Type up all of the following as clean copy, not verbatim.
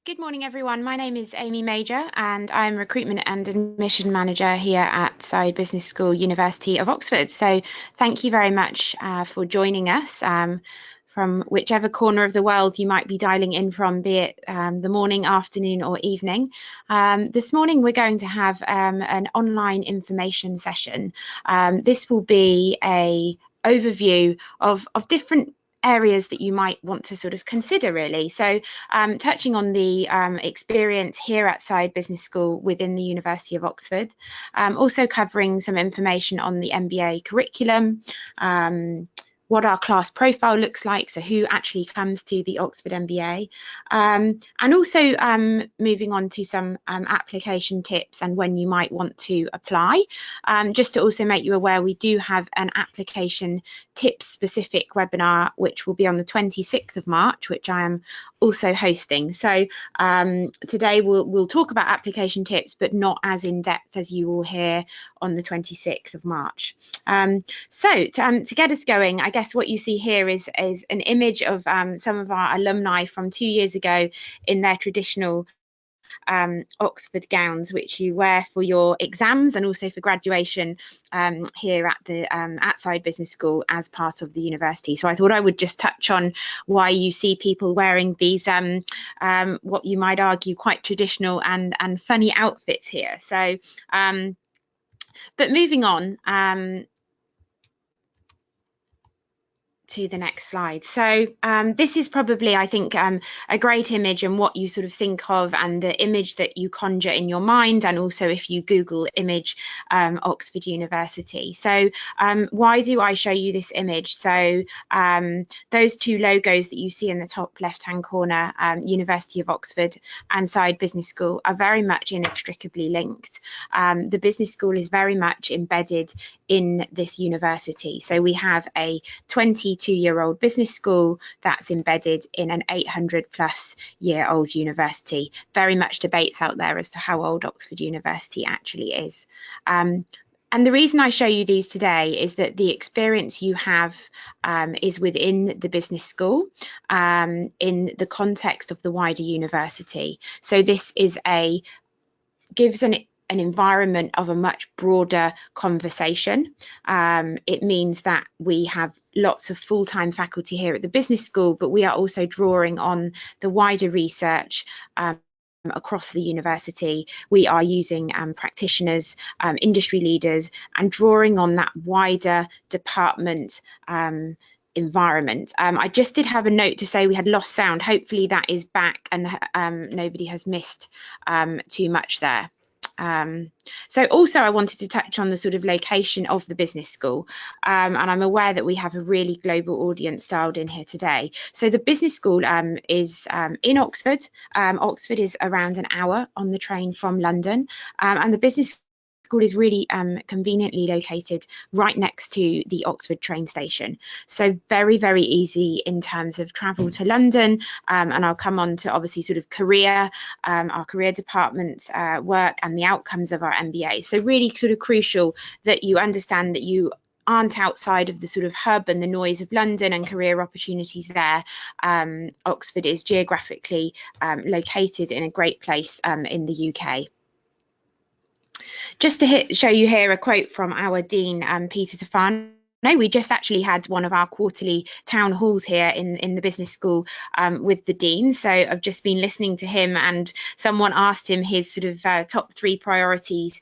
Good morning, everyone. My name is Amy Major, and I'm Recruitment and Admission Manager here at Saïd Business School, University of Oxford. So thank you very much for joining us from whichever corner of the world you might be dialing in from, be it the morning, afternoon or evening. This morning we're going to have an online information session. This will be an overview of different areas that you might want to sort of consider, really. So touching on the experience here at Saïd Business School within the University of Oxford, also covering some information on the MBA curriculum, what our class profile looks like, so who actually comes to the Oxford MBA, and also moving on to some application tips and when you might want to apply. Just to also make you aware, we do have an application tips specific webinar which will be on the 26th of March, which I am also hosting. So today we'll talk about application tips, but not as in depth as you will hear on the 26th of March. So to get us going, I guess what you see here is an image of some of our alumni from 2 years ago in their traditional Oxford gowns, which you wear for your exams and also for graduation here at the Saïd Business School as part of the university. So I thought I would just touch on why you see people wearing these what you might argue quite traditional and funny outfits here. So but moving on to the next slide. So this is probably, I think, a great image and what you sort of think of and the image that you conjure in your mind, and also if you Google image Oxford University. So why do I show you this image? So those two logos that you see in the top left-hand corner, University of Oxford and Saïd Business School, are very much inextricably linked. The business school is very much embedded in this university. So we have a 22-year-old business school that's embedded in an 800-plus-year-old university. Very much debates out there as to how old Oxford University actually is. And the reason I show you these today is that the experience you have is within the business school in the context of the wider university. So this is gives an environment of a much broader conversation. It means that we have lots of full-time faculty here at the business school, but we are also drawing on the wider research across the university. We are using practitioners, industry leaders, and drawing on that wider department environment. I just did have a note to say we had lost sound. Hopefully that is back and nobody has missed too much there. So also I wanted to touch on the sort of location of the business school, and I'm aware that we have a really global audience dialed in here today. So the business school is in Oxford. Oxford is around an hour on the train from London, and the business school is really conveniently located right next to the Oxford train station. So very, very easy in terms of travel to London, and I'll come on to obviously sort of our career department work and the outcomes of our MBA. So really sort of crucial that you understand that you aren't outside of the sort of hub and the noise of London and career opportunities there. Oxford is geographically located in a great place in the UK. Just to show you here a quote from our Dean, Peter Tufano. We just actually had one of our quarterly town halls here in the business school with the dean. So I've just been listening to him, and someone asked him his sort of top 3 priorities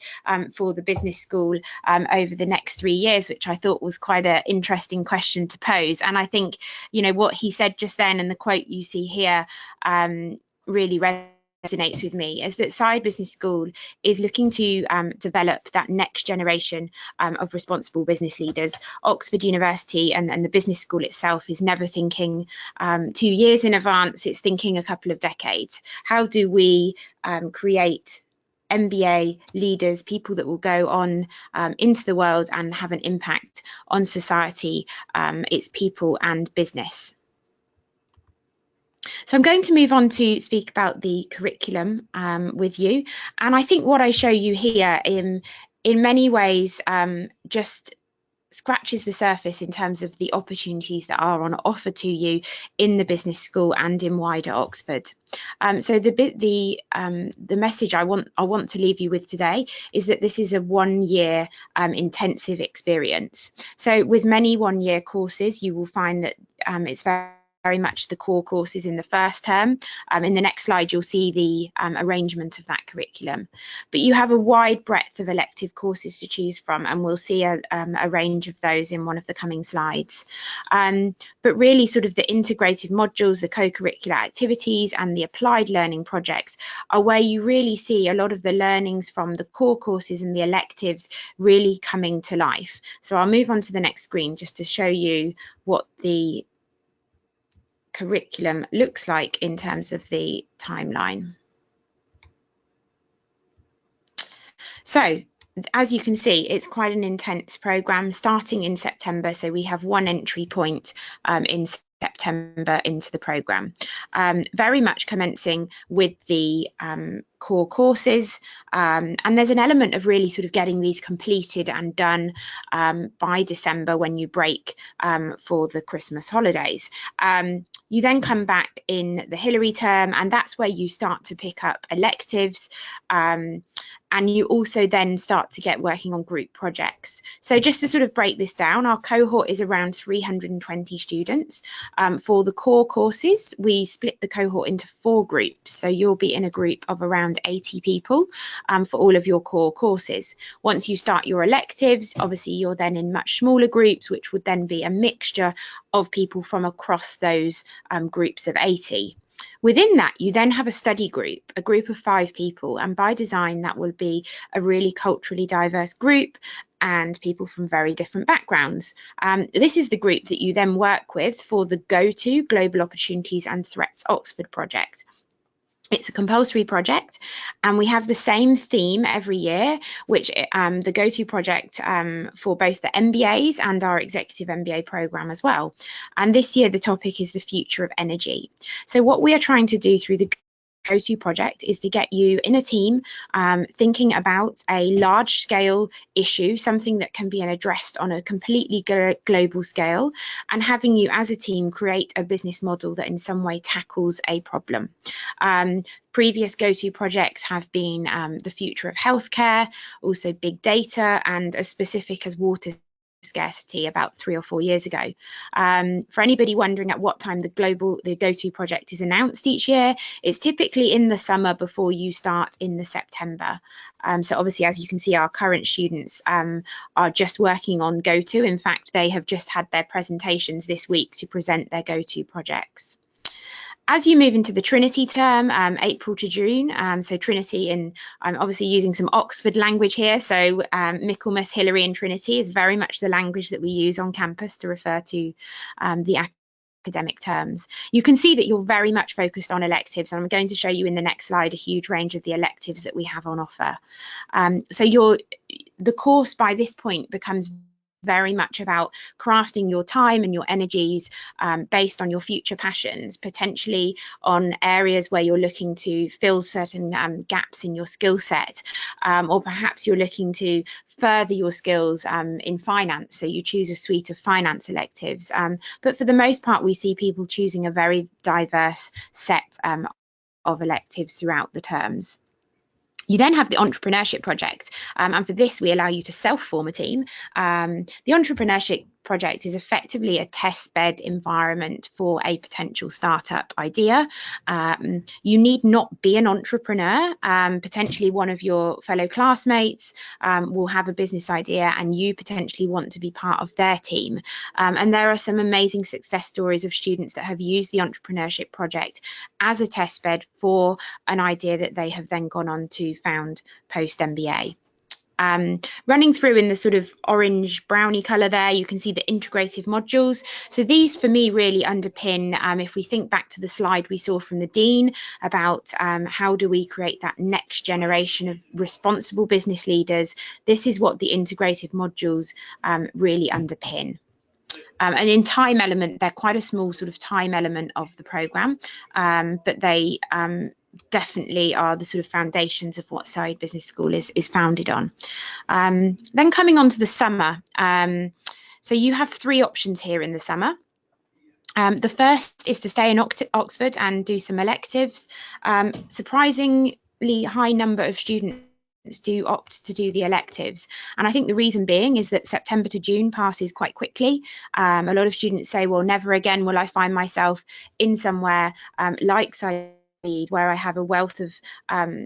for the business school over the next 3 years, which I thought was quite an interesting question to pose. And I think, you know, what he said just then and the quote you see here really resonates with me, is that Saïd Business School is looking to develop that next generation of responsible business leaders. Oxford University and the business school itself is never thinking 2 years in advance, it's thinking a couple of decades. How do we create MBA leaders, people that will go on into the world and have an impact on society, its people and business? So I'm going to move on to speak about the curriculum with you. And I think what I show you here in many ways just scratches the surface in terms of the opportunities that are on offer to you in the business school and in wider Oxford. So the message I want to leave you with today is that this is a 1-year intensive experience. So with many 1-year courses, you will find that it's very much the core courses in the first term. In the next slide, you'll see the arrangement of that curriculum. But you have a wide breadth of elective courses to choose from, and we'll see a range of those in one of the coming slides. But really sort of the integrated modules, the co-curricular activities and the applied learning projects are where you really see a lot of the learnings from the core courses and the electives really coming to life. So I'll move on to the next screen just to show you what the curriculum looks like in terms of the timeline. So as you can see, it's quite an intense programme starting in September. So we have one entry point in September into the programme, very much commencing with the core courses, and there's an element of really sort of getting these completed and done by December when you break for the Christmas holidays. You then come back in the Hilary term, and that's where you start to pick up electives, and you also then start to get working on group projects. So just to sort of break this down, our cohort is around 320 students. For the core courses, we split the cohort into 4 groups. So you'll be in a group of around 80 people for all of your core courses. Once you start your electives, obviously you're then in much smaller groups, which would then be a mixture of people from across those groups of 80. Within that, you then have a study group, a group of 5 people, and by design that will be a really culturally diverse group and people from very different backgrounds. This is the group that you then work with for the GoTo Global Opportunities and Threats Oxford project. It's a compulsory project, and we have the same theme every year, which the GoTo project for both the MBAs and our executive MBA program as well. And this year the topic is the future of energy. So what we are trying to do through the GoTo project is to get you in a team thinking about a large scale issue, something that can be addressed on a completely global scale, and having you as a team create a business model that in some way tackles a problem. Previous GoTo projects have been the future of healthcare, also big data, and as specific as water scarcity about 3 or 4 years ago. For anybody wondering at what time the GoTo project is announced each year, it's typically in the summer before you start in the September. So obviously, as you can see, our current students are just working on GoTo. In fact, they have just had their presentations this week to present their GoTo projects. As you move into the Trinity term, April to June, so Trinity, and I'm obviously using some Oxford language here, so Michaelmas, Hilary and Trinity is very much the language that we use on campus to refer to the academic terms. You can see that you're very much focused on electives, and I'm going to show you in the next slide a huge range of the electives that we have on offer. So the course by this point becomes very much about crafting your time and your energies based on your future passions, potentially on areas where you're looking to fill certain gaps in your skill set, or perhaps you're looking to further your skills in finance, so you choose a suite of finance electives. But for the most part, we see people choosing a very diverse set of electives throughout the terms. You then have the entrepreneurship project, and for this we allow you to self-form a team. The entrepreneurship project is effectively a test bed environment for a potential startup idea. You need not be an entrepreneur. Potentially one of your fellow classmates will have a business idea and you potentially want to be part of their team. And there are some amazing success stories of students that have used the entrepreneurship project as a test bed for an idea that they have then gone on to found post MBA. Running through in the sort of orange brownie colour there, you can see the integrative modules. So these for me really underpin, if we think back to the slide we saw from the Dean about how do we create that next generation of responsible business leaders, this is what the integrative modules really underpin. And in time element, they're quite a small sort of time element of the programme, but they definitely are the sort of foundations of what Saïd Business School is founded on. Then coming on to the summer, So you have 3 options here in the summer. The first is to stay in Oxford and do some electives. Surprisingly high number of students do opt to do the electives, and I think the reason being is that September to June passes quite quickly. A lot of students say, well, never again will I find myself in somewhere like Said, where I have a wealth of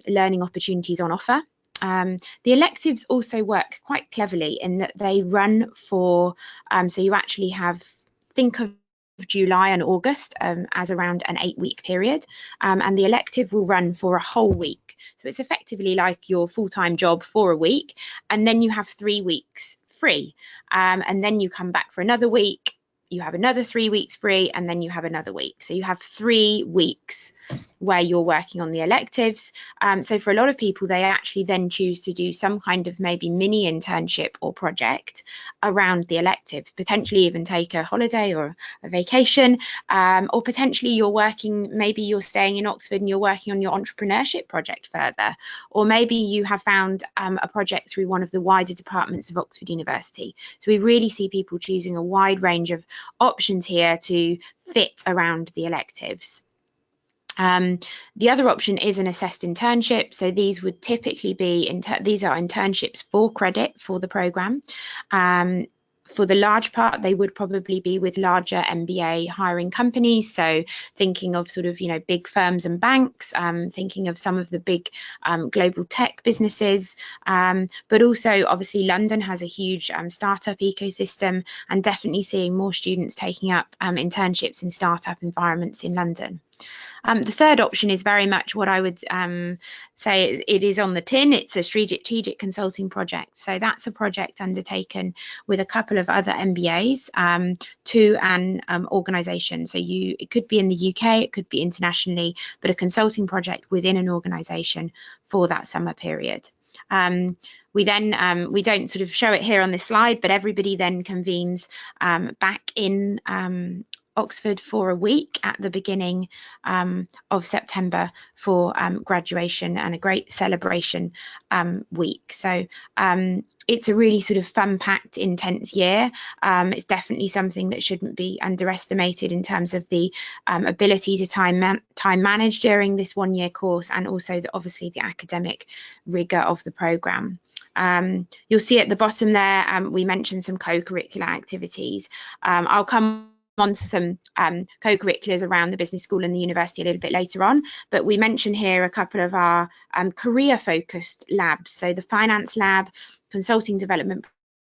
learning opportunities on offer. The electives also work quite cleverly in that they run for, so you actually have, think of July and August as around an 8-week period, and the elective will run for a whole week. So it's effectively like your full-time job for a week, and then you have 3 weeks free, and then you come back for another week, you have another 3 weeks free, and then you have another week. So you have 3 weeks where you're working on the electives. So for a lot of people, they actually then choose to do some kind of maybe mini internship or project around the electives, potentially even take a holiday or a vacation, or potentially you're working, maybe you're staying in Oxford and you're working on your entrepreneurship project further, or maybe you have found a project through one of the wider departments of Oxford University. So we really see people choosing a wide range of options here to fit around the electives. The other option is an assessed internship. So these would typically be, these are internships for credit for the programme. For the large part, they would probably be with larger MBA hiring companies. So thinking of sort of, big firms and banks, thinking of some of the big global tech businesses, but also obviously London has a huge startup ecosystem, and definitely seeing more students taking up internships in startup environments in London. The third option is very much what I would say it is on the tin. It's a strategic consulting project. So that's a project undertaken with a couple of other MBAs to an organisation. So it could be in the UK, it could be internationally, but a consulting project within an organisation for that summer period. We then, we don't sort of show it here on this slide, but everybody then convenes back in Oxford for a week at the beginning of September for graduation and a great celebration week. So it's a really sort of fun-packed, intense year. It's definitely something that shouldn't be underestimated in terms of the ability to time manage during this one-year course, and also obviously the academic rigour of the programme. You'll see at the bottom there, we mentioned some co-curricular activities. I'll come on to some co-curriculars around the business school and the university a little bit later on, but we mention here a couple of our career-focused labs. So the finance lab, consulting development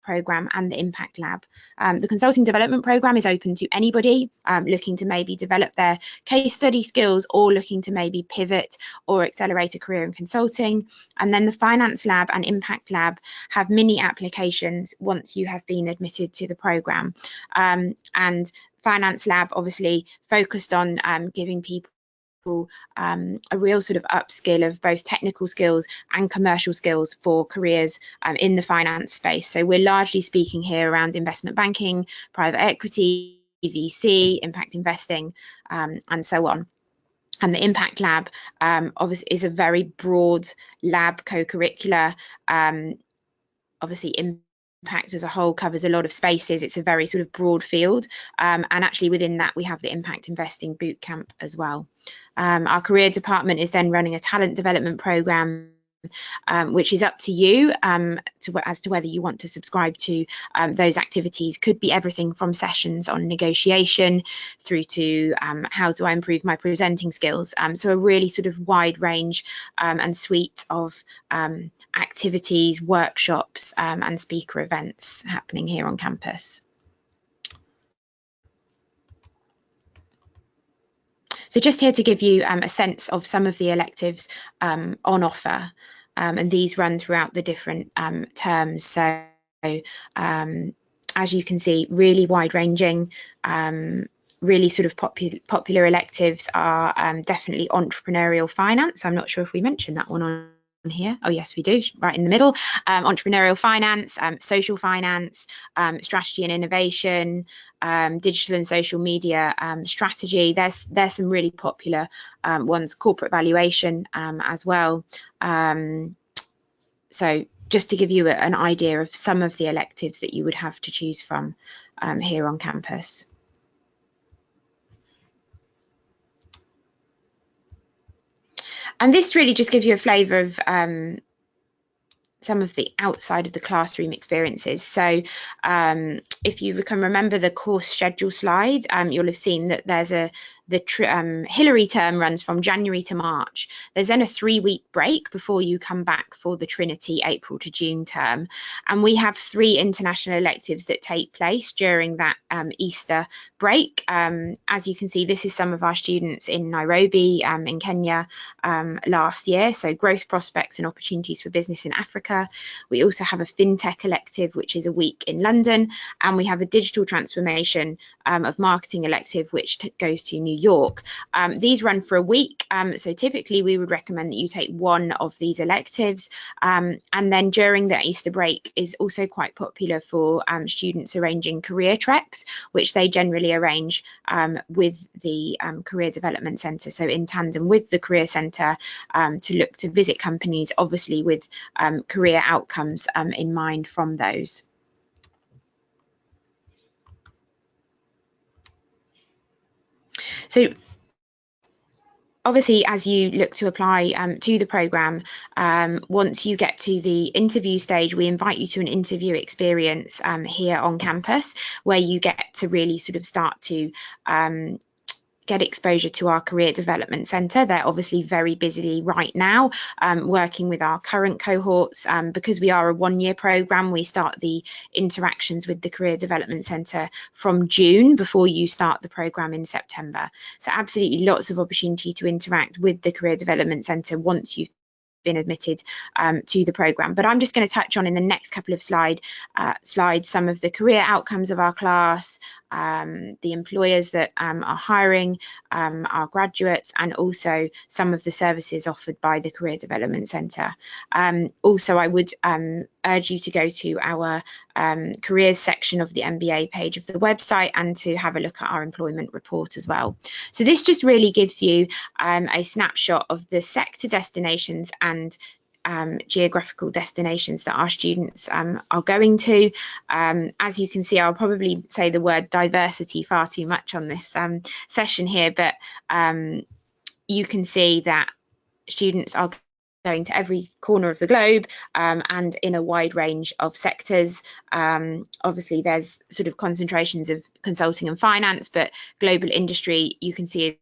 program, and the impact lab. The consulting development program is open to anybody looking to maybe develop their case study skills or looking to maybe pivot or accelerate a career in consulting. And then the finance lab and impact lab have mini applications once you have been admitted to the program. And finance lab obviously focused on giving people a real sort of upskill of both technical skills and commercial skills for careers in the finance space. So we're largely speaking here around investment banking, private equity, VC, impact investing, and so on. And the Impact Lab obviously is a very broad lab co-curricular. Obviously, impact as a whole covers a lot of spaces. It's a very sort of broad field, and actually within that we have the impact investing bootcamp as well. Our career department is then running a talent development program, which is up to you as to whether you want to subscribe to those activities. Could be everything from sessions on negotiation through to how do I improve my presenting skills. So a really sort of wide range and suite of activities, workshops, and speaker events happening here on campus. So just here to give you a sense of some of the electives on offer, and these run throughout the different terms. So as you can see, really wide-ranging, really sort of popular electives are definitely entrepreneurial finance. I'm not sure if we mentioned that one on here. Oh yes, we do, right in the middle. Entrepreneurial finance, social finance, strategy and innovation, digital and social media strategy. There's some really popular ones, corporate valuation as well. So just to give you an idea of some of the electives that you would have to choose from here on campus. And this really just gives you a flavour of some of the outside of the classroom experiences. So if you can remember the course schedule slide, you'll have seen that there's the Hillary term runs from January to March. There's then a 3-week break before you come back for the Trinity April to June term. And we have 3 international electives that take place during that Easter break. As you can see, this is some of our students in Nairobi, in Kenya last year. So growth prospects and opportunities for business in Africa. We also have a FinTech elective, which is a week in London. And we have a digital transformation of marketing elective, which goes to New York. These run for a week, so typically we would recommend that you take one of these electives, and then during the Easter break is also quite popular for students arranging career treks, which they generally arrange with the Career Development Centre, so in tandem with the Career Centre, to look to visit companies, obviously with career outcomes in mind from those. So obviously, as you look to apply to the programme, once you get to the interview stage, we invite you to an interview experience here on campus, where you get to really sort of start to get exposure to our Career Development Centre. They're obviously very busily right now working with our current cohorts. Because we are a 1-year programme, we start the interactions with the Career Development Centre from June before you start the programme in September. So absolutely lots of opportunity to interact with the Career Development Centre once you've been admitted to the programme. But I'm just going to touch on in the next couple of slides some of the career outcomes of our class, the employers that are hiring our graduates, and also some of the services offered by the Career Development Centre. Also, I would urge you to go to our careers section of the MBA page of the website and to have a look at our employment report as well. So this just really gives you a snapshot of the sector destinations and geographical destinations that our students are going to. As you can see, I'll probably say the word diversity far too much on this session here, but you can see that students are going to every corner of the globe and in a wide range of sectors. Obviously, there's sort of concentrations of consulting and finance, but global industry, you can see,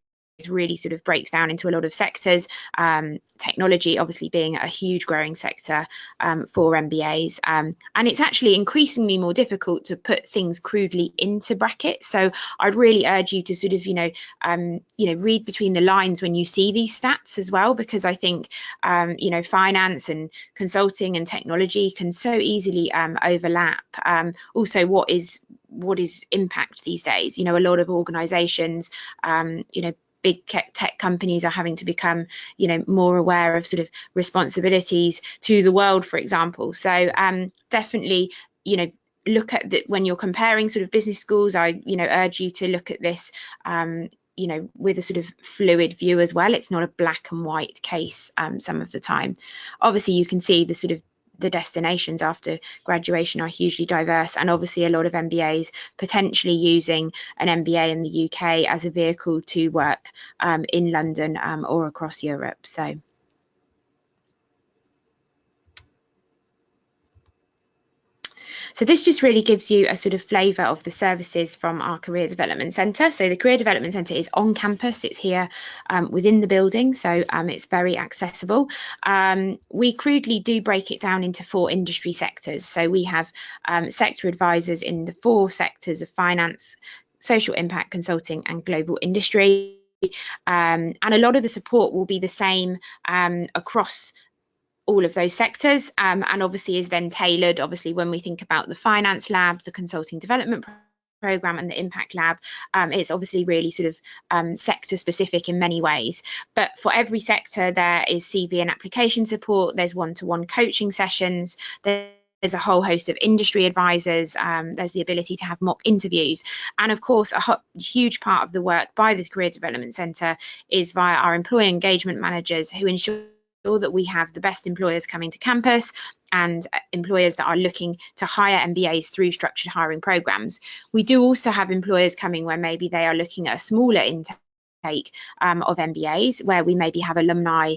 really sort of breaks down into a lot of sectors, technology obviously being a huge growing sector for MBAs, and it's actually increasingly more difficult to put things crudely into brackets. So I'd really urge you to sort of read between the lines when you see these stats as well, because I think finance and consulting and technology can so easily overlap. Also, what is impact these days? A lot of organizations, big tech companies are having to become, more aware of sort of responsibilities to the world, for example. So definitely, look at that when you're comparing sort of business schools. I, urge you to look at this, with a sort of fluid view as well. It's not a black and white case some of the time. Obviously, you can see the sort of the destinations after graduation are hugely diverse, and obviously a lot of MBAs potentially using an MBA in the UK as a vehicle to work in London or across Europe. So this just really gives you a sort of flavour of the services from our Career Development Centre. So the Career Development Centre is on campus. It's here within the building, so it's very accessible. We crudely do break it down into 4 industry sectors. So we have sector advisors in the 4 sectors of finance, social impact, consulting and global industry. And a lot of the support will be the same across all of those sectors, and obviously is then tailored. Obviously, when we think about the finance lab, the consulting development program and the impact lab, it's obviously really sort of sector specific in many ways. But for every sector, there is CV and application support, there's one-to-one coaching sessions, there's a whole host of industry advisors, there's the ability to have mock interviews, and of course a huge part of the work by the Career Development Centre is via our employee engagement managers, who ensure that we have the best employers coming to campus and employers that are looking to hire MBAs through structured hiring programs. We do also have employers coming where maybe they are looking at a smaller intake of MBAs, where we maybe have alumni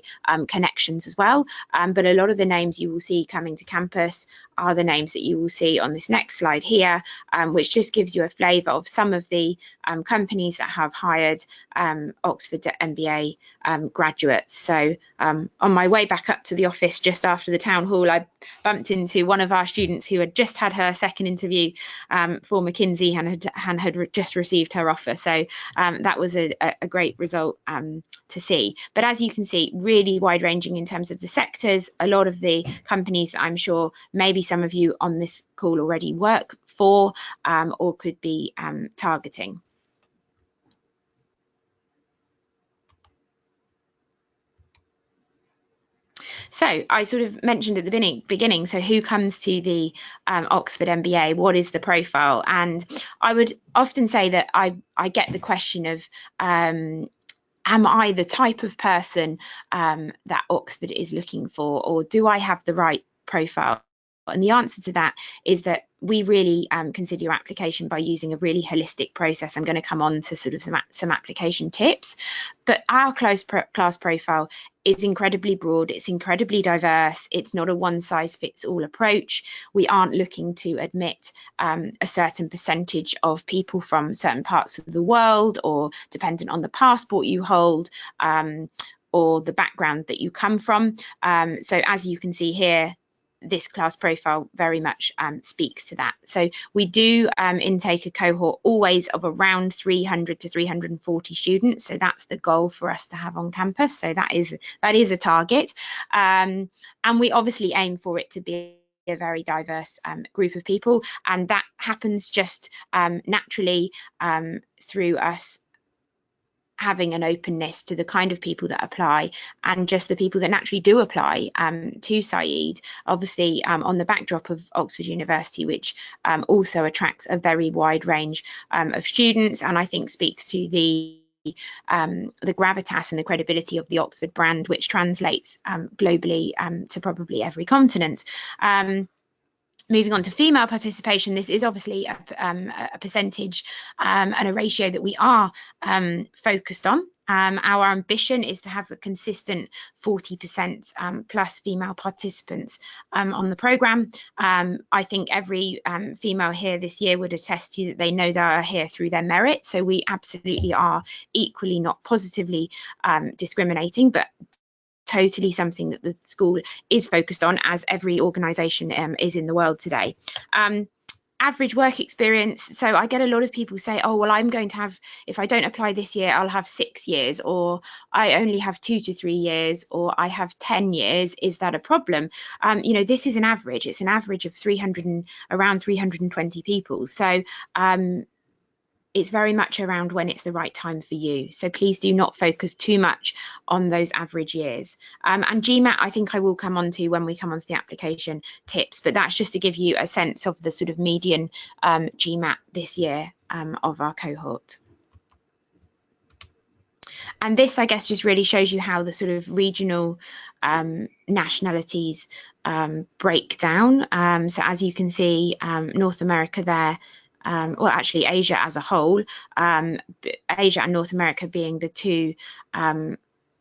connections as well. But a lot of the names you will see coming to campus are the names that you will see on this next slide here, which just gives you a flavour of some of the companies that have hired Oxford MBA graduates. So on my way back up to the office just after the town hall, I bumped into one of our students who had just had her second interview for McKinsey and had just received her offer. So that was a great result to see. But as you can see, really wide ranging in terms of the sectors. A lot of the companies that I'm sure maybe some of you on this call already work for or could be targeting. So I sort of mentioned at the beginning, so who comes to the Oxford MBA? What is the profile? And I would often say that I get the question of, am I the type of person that Oxford is looking for, or do I have the right profile? And the answer to that is that we really consider your application by using a really holistic process. I'm going to come on to sort of some application tips, but our class profile is incredibly broad. It's incredibly diverse. It's not a one-size-fits-all approach. We aren't looking to admit a certain percentage of people from certain parts of the world, or dependent on the passport you hold, or the background that you come from. So as you can see here, this class profile very much speaks to that. So we do intake a cohort always of around 300 to 340 students. So that's the goal for us to have on campus. So that is a target. And we obviously aim for it to be a very diverse group of people. And that happens just naturally through us having an openness to the kind of people that apply, and just the people that naturally do apply to Said, obviously on the backdrop of Oxford University, which also attracts a very wide range of students, and I think speaks to the gravitas and the credibility of the Oxford brand, which translates globally to probably every continent. Moving on to female participation, this is obviously a percentage and a ratio that we are focused on. Our ambition is to have a consistent 40% plus female participants on the programme. I think every female here this year would attest to you that they know they are here through their merit. So we absolutely are equally not positively discriminating, but totally something that the school is focused on, as every organisation is in the world today. Average work experience. So I get a lot of people say, oh, well, I'm going to have, if I don't apply this year, I'll have 6 years, or I only have 2 to 3 years, or I have 10 years. Is that a problem? You know, this is an average. It's an average of around 320 people. So it's very much around when it's the right time for you. So please do not focus too much on those average years. And GMAT, I think I will come on to when we come on to the application tips, but that's just to give you a sense of the sort of median GMAT this year of our cohort. And this, I guess, just really shows you how the sort of regional nationalities break down. So as you can see, North America there, well, actually Asia as a whole, Asia and North America being the two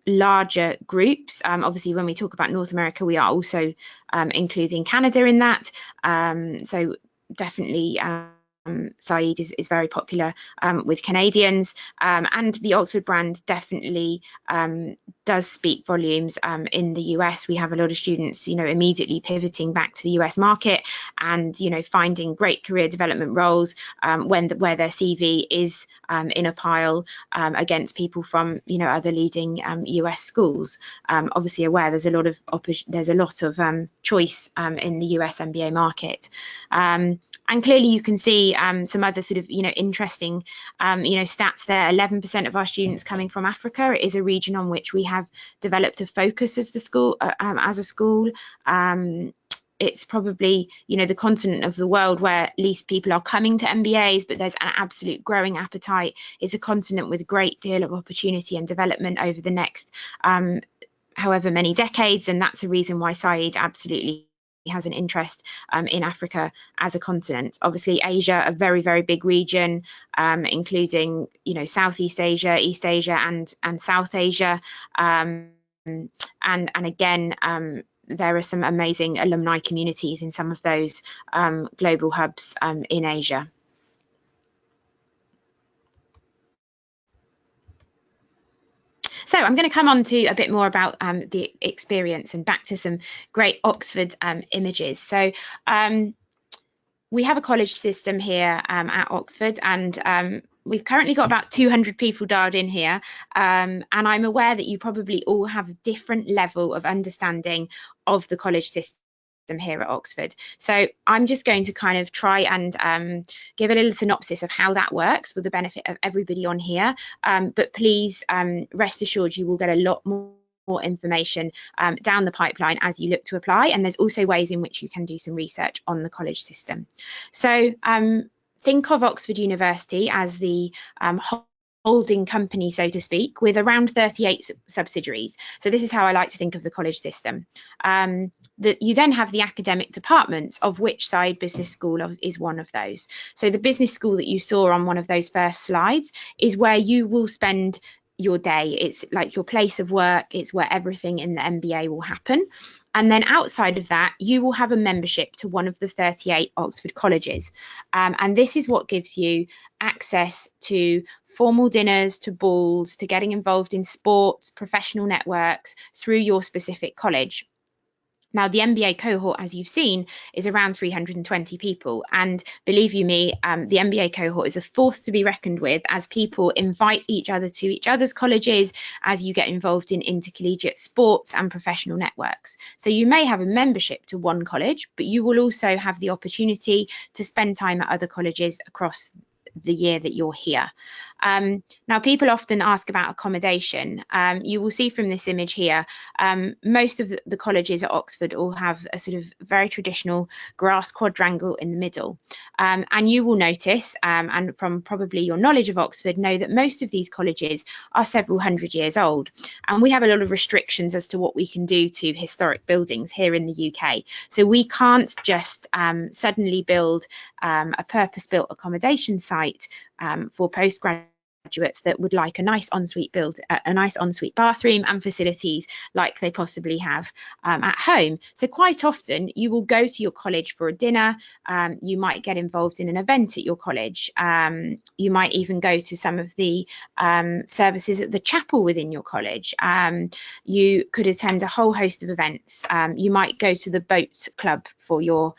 larger groups. Obviously, when we talk about North America, we are also including Canada in that. So definitely Said is very popular with Canadians, and the Oxford brand definitely does speak volumes in the US. We have a lot of students, you know, immediately pivoting back to the US market, and you know, finding great career development roles where their CV is in a pile against people from, you know, other leading US schools. Obviously aware there's a lot of choice in the US MBA market. And clearly you can see some other sort of, you know, interesting, you know, stats there. 11% of our students coming from Africa. It is a region on which we have developed a focus as the school, as a school. It's probably, you know, the continent of the world where least people are coming to MBAs, but there's an absolute growing appetite. It's a continent with a great deal of opportunity and development over the next however many decades, and that's a reason why Saeed absolutely has an interest in Africa as a continent. Obviously, Asia, a very, very big region, including, you know, Southeast Asia, East Asia, and South Asia, and again, there are some amazing alumni communities in some of those global hubs in Asia. So I'm going to come on to a bit more about the experience and back to some great Oxford images. So we have a college system here at Oxford, and we've currently got about 200 people dialed in here, and I'm aware that you probably all have a different level of understanding of the college system here at Oxford. So I'm just going to kind of try and give a little synopsis of how that works for the benefit of everybody on here, but please rest assured you will get a lot more information down the pipeline as you look to apply, and there's also ways in which you can do some research on the college system. So think of Oxford University as the holding company, so to speak, with around 38 subsidiaries. So this is how I like to think of the college system. That you then have the academic departments, of which Saïd Business School is one of those. So the business school that you saw on one of those first slides is where you will spend your day. It's like your place of work. It's where everything in the MBA will happen. And then outside of that, you will have a membership to one of the 38 Oxford colleges. And this is what gives you access to formal dinners, to balls, to getting involved in sports, professional networks through your specific college. Now, the MBA cohort, as you've seen, is around 320 people. And believe you me, the MBA cohort is a force to be reckoned with, as people invite each other to each other's colleges, as you get involved in intercollegiate sports and professional networks. So you may have a membership to one college, but you will also have the opportunity to spend time at other colleges across the year that you're here. Now, people often ask about accommodation. You will see from this image here, most of the colleges at Oxford all have a sort of very traditional grass quadrangle in the middle. And you will notice, and from probably your knowledge of Oxford, know that most of these colleges are several hundred years old. And we have a lot of restrictions as to what we can do to historic buildings here in the UK. So we can't just suddenly build a purpose-built accommodation site for postgraduates that would like a nice ensuite bathroom and facilities like they possibly have at home. So quite often you will go to your college for a dinner, you might get involved in an event at your college, you might even go to some of the services at the chapel within your college, you could attend a whole host of events, you might go to the boat club for your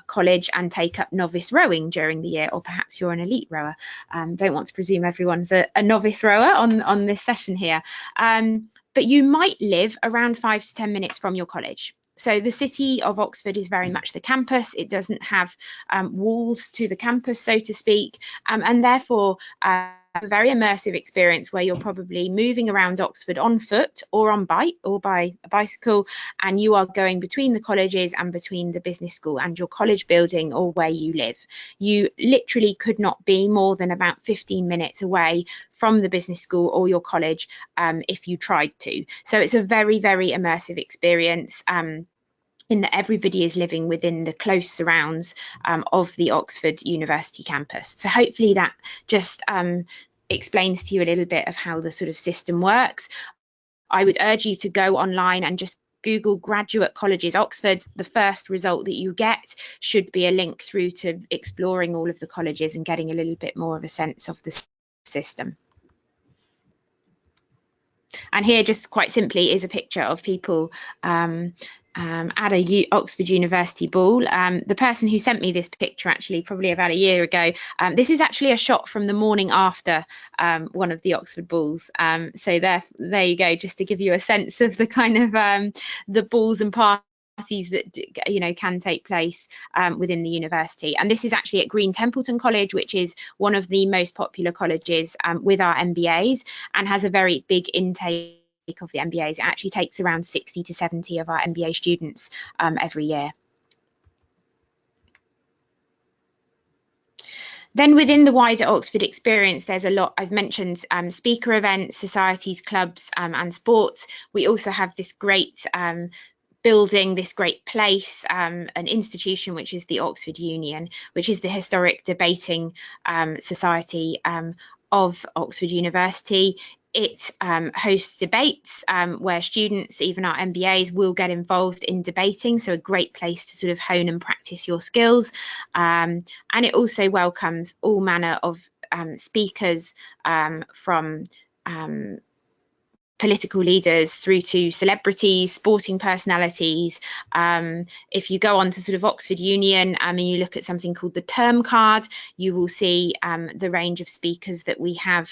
college and take up novice rowing during the year, or perhaps you're an elite rower. Don't want to presume everyone's a novice rower on this session here, but you might live around 5 to 10 minutes from your college. So the city of Oxford is very much the campus. It doesn't have walls to the campus, so to speak, and therefore a very immersive experience where you're probably moving around Oxford on foot or on bike or by a bicycle, and you are going between the colleges and between the business school and your college building or where you live. You literally could not be more than about 15 minutes away from the business school or your college if you tried to. So it's a very, very immersive experience. In that everybody is living within the close surrounds of the Oxford University campus. So hopefully that just explains to you a little bit of how the sort of system works. I would urge you to go online and just Google Graduate Colleges Oxford. The first result that you get should be a link through to exploring all of the colleges and getting a little bit more of a sense of the system. And here, just quite simply, is a picture of people at a Oxford University ball. The person who sent me this picture, actually probably about a year ago, this is actually a shot from the morning after one of the Oxford balls. So there you go, just to give you a sense of the kind of the balls and parties that can take place within the university. And this is actually at Green Templeton College, which is one of the most popular colleges with our MBAs and has a very big intake of the MBAs. It actually takes around 60 to 70 of our MBA students every year. Then within the wider Oxford experience, there's a lot. I've mentioned speaker events, societies, clubs, and sports. We also have this great building, this great place, an institution, which is the Oxford Union, which is the historic debating society of Oxford University. It hosts debates where students, even our MBAs, will get involved in debating. So a great place to sort of hone and practice your skills. And it also welcomes all manner of speakers from political leaders through to celebrities, sporting personalities. If you go on to sort of Oxford Union and you look at something called the term card, you will see the range of speakers that we have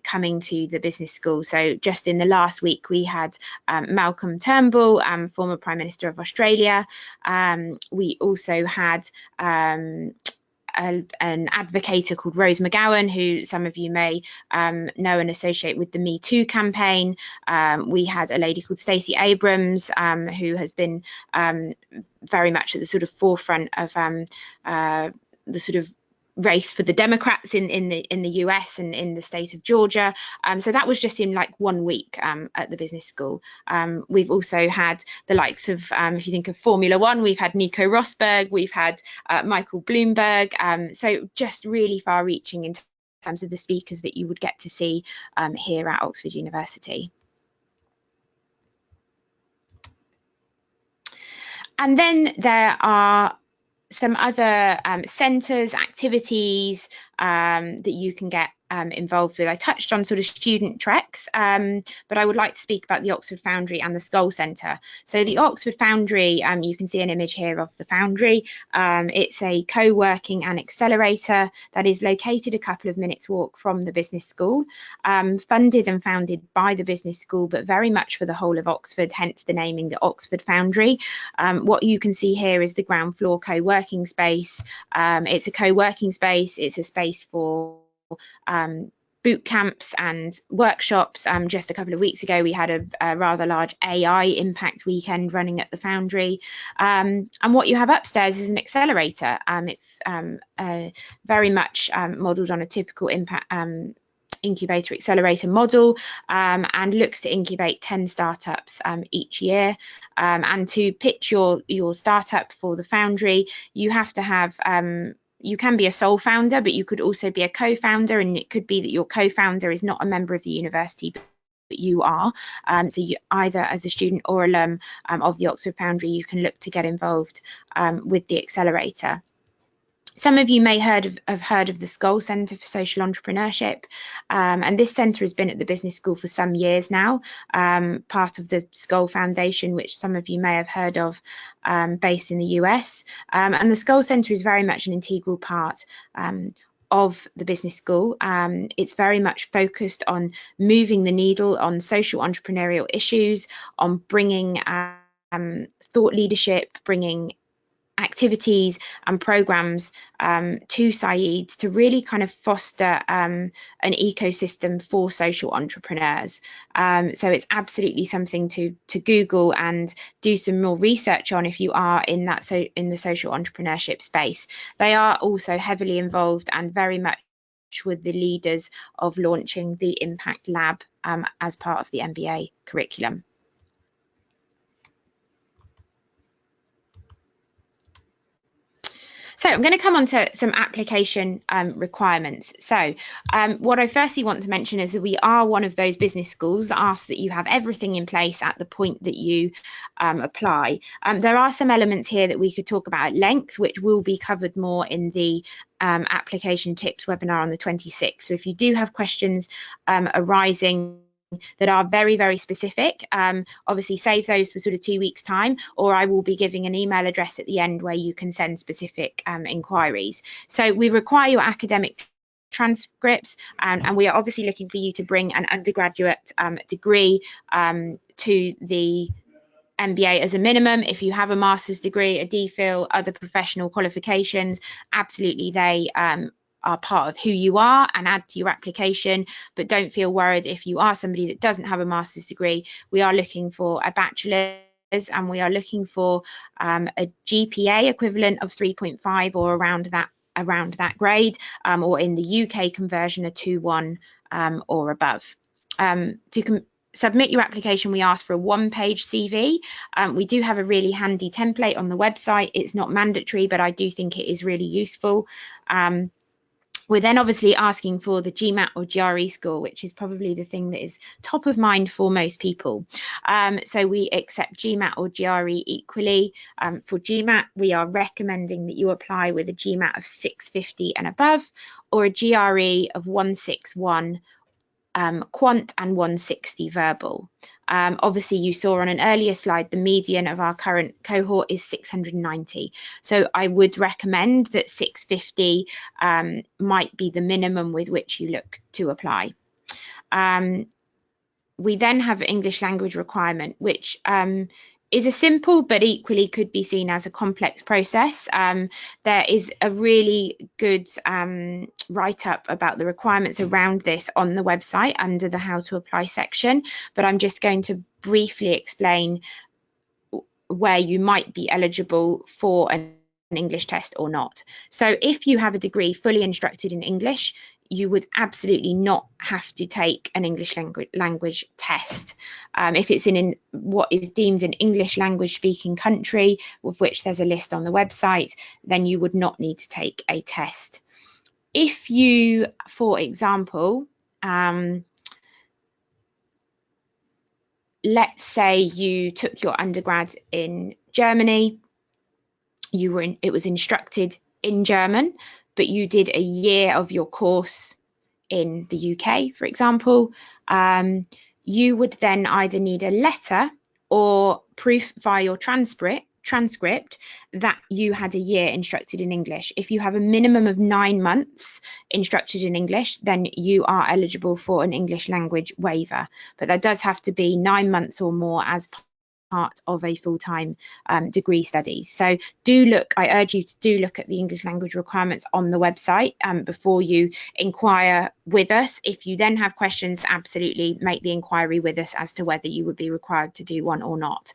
coming to the business school. So just in the last week, we had Malcolm Turnbull, former Prime Minister of Australia. We also had an advocator called Rose McGowan, who some of you may know and associate with the Me Too campaign. We had a lady called Stacey Abrams, who has been very much at the sort of forefront of the sort of race for the Democrats in the US and in the state of Georgia. So that was just in like 1 week at the business school. We've also had the likes of, if you think of Formula One, we've had Nico Rosberg, we've had Michael Bloomberg. So just really far reaching in terms of the speakers that you would get to see here at Oxford University. And then there are some other centres, activities that you can get involved with. I touched on sort of student treks, but I would like to speak about the Oxford Foundry and the Skull Centre. So the Oxford Foundry, you can see an image here of the Foundry. It's a co-working and accelerator that is located a couple of minutes walk from the business school, funded and founded by the business school, but very much for the whole of Oxford, hence the naming, the Oxford Foundry. What you can see here is the ground floor co-working space. It's a co-working space. It's a space for boot camps and workshops. Just a couple of weeks ago, we had a rather large AI impact weekend running at the Foundry. And what you have upstairs is an accelerator. It's very much modelled on a typical impact incubator accelerator model, and looks to incubate 10 startups each year. And to pitch your startup for the Foundry, you have to have you can be a sole founder, but you could also be a co-founder, and it could be that your co-founder is not a member of the university, but you are. So you either as a student or alum of the Oxford Foundry, you can look to get involved with the accelerator. Some of you may have heard of the Skull Centre for Social Entrepreneurship, and this centre has been at the business school for some years now, part of the Skull Foundation, which some of you may have heard of, based in the US. And the Skull Centre is very much an integral part of the business school. It's very much focused on moving the needle on social entrepreneurial issues, on bringing thought leadership, bringing activities and programs to Said to really kind of foster an ecosystem for social entrepreneurs. So it's absolutely something to Google and do some more research on if you are in that in the social entrepreneurship space. They are also heavily involved and very much with the leaders of launching the Impact Lab as part of the MBA curriculum. So I'm going to come on to some application requirements. So what I firstly want to mention is that we are one of those business schools that ask that you have everything in place at the point that you apply. There are some elements here that we could talk about at length, which will be covered more in the application tips webinar on the 26th. So if you do have questions arising that are very, very specific, obviously save those for sort of 2 weeks time, or I will be giving an email address at the end where you can send specific inquiries. So we require your academic transcripts, and we are obviously looking for you to bring an undergraduate degree to the MBA as a minimum. If you have a master's degree, a DPhil, other professional qualifications, absolutely they are part of who you are and add to your application. But don't feel worried if you are somebody that doesn't have a master's degree. We are looking for a bachelor's, and we are looking for a GPA equivalent of 3.5 or around that around that grade, or in the UK conversion a 2-1 or above. To submit your application, we ask for a 1-page CV. We do have a really handy template on the website. It's not mandatory, but I do think it is really useful. We're then obviously asking for the GMAT or GRE score, which is probably the thing that is top of mind for most people. So we accept GMAT or GRE equally. For GMAT, we are recommending that you apply with a GMAT of 650 and above, or a GRE of 161 quant and 160 verbal. Obviously, you saw on an earlier slide, the median of our current cohort is 690. So I would recommend that 650 might be the minimum with which you look to apply. We then have English language requirement, which is a simple but equally could be seen as a complex process. There is a really good write-up about the requirements around this on the website under the How to Apply section, but I'm just going to briefly explain where you might be eligible for an English test or not. So if you have a degree fully instructed in English, you would absolutely not have to take an English language test. If it's in what is deemed an English language speaking country, of which there's a list on the website, then you would not need to take a test. If you, for example, let's say you took your undergrad in Germany, it was instructed in German, but you did a year of your course in the UK, for example, you would then either need a letter or proof via your transcript that you had a year instructed in English. If you have a minimum of 9 months instructed in English, then you are eligible for an English language waiver. But that does have to be 9 months or more as part of a full-time degree studies. So I urge you to do look at the English language requirements on the website before you inquire with us. If you then have questions, absolutely make the inquiry with us as to whether you would be required to do one or not.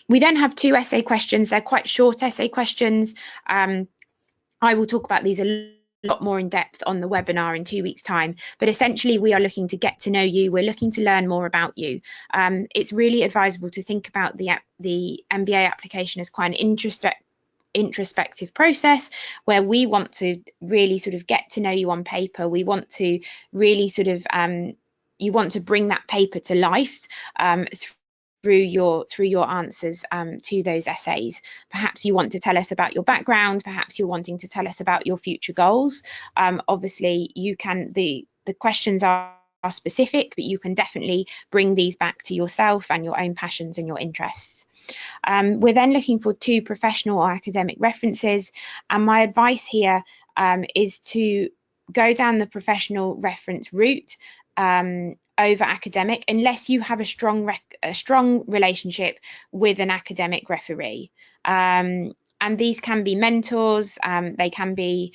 We then have 2 essay questions. They're quite short essay questions. I will talk about these a lot more in depth on the webinar in 2 weeks' time, but essentially we are looking to get to know you. We're looking to learn more about you. It's really advisable to think about the MBA application as quite an introspective process where we want to really sort of get to know you on paper. We want to really sort of you want to bring that paper to life through your answers to those essays. Perhaps you want to tell us about your background, perhaps you're wanting to tell us about your future goals. Obviously you can, the questions are specific, but you can definitely bring these back to yourself and your own passions and your interests. We're then looking for 2 professional or academic references, and my advice here is to go down the professional reference route over academic, unless you have a strong relationship with an academic referee. And these can be mentors, they can be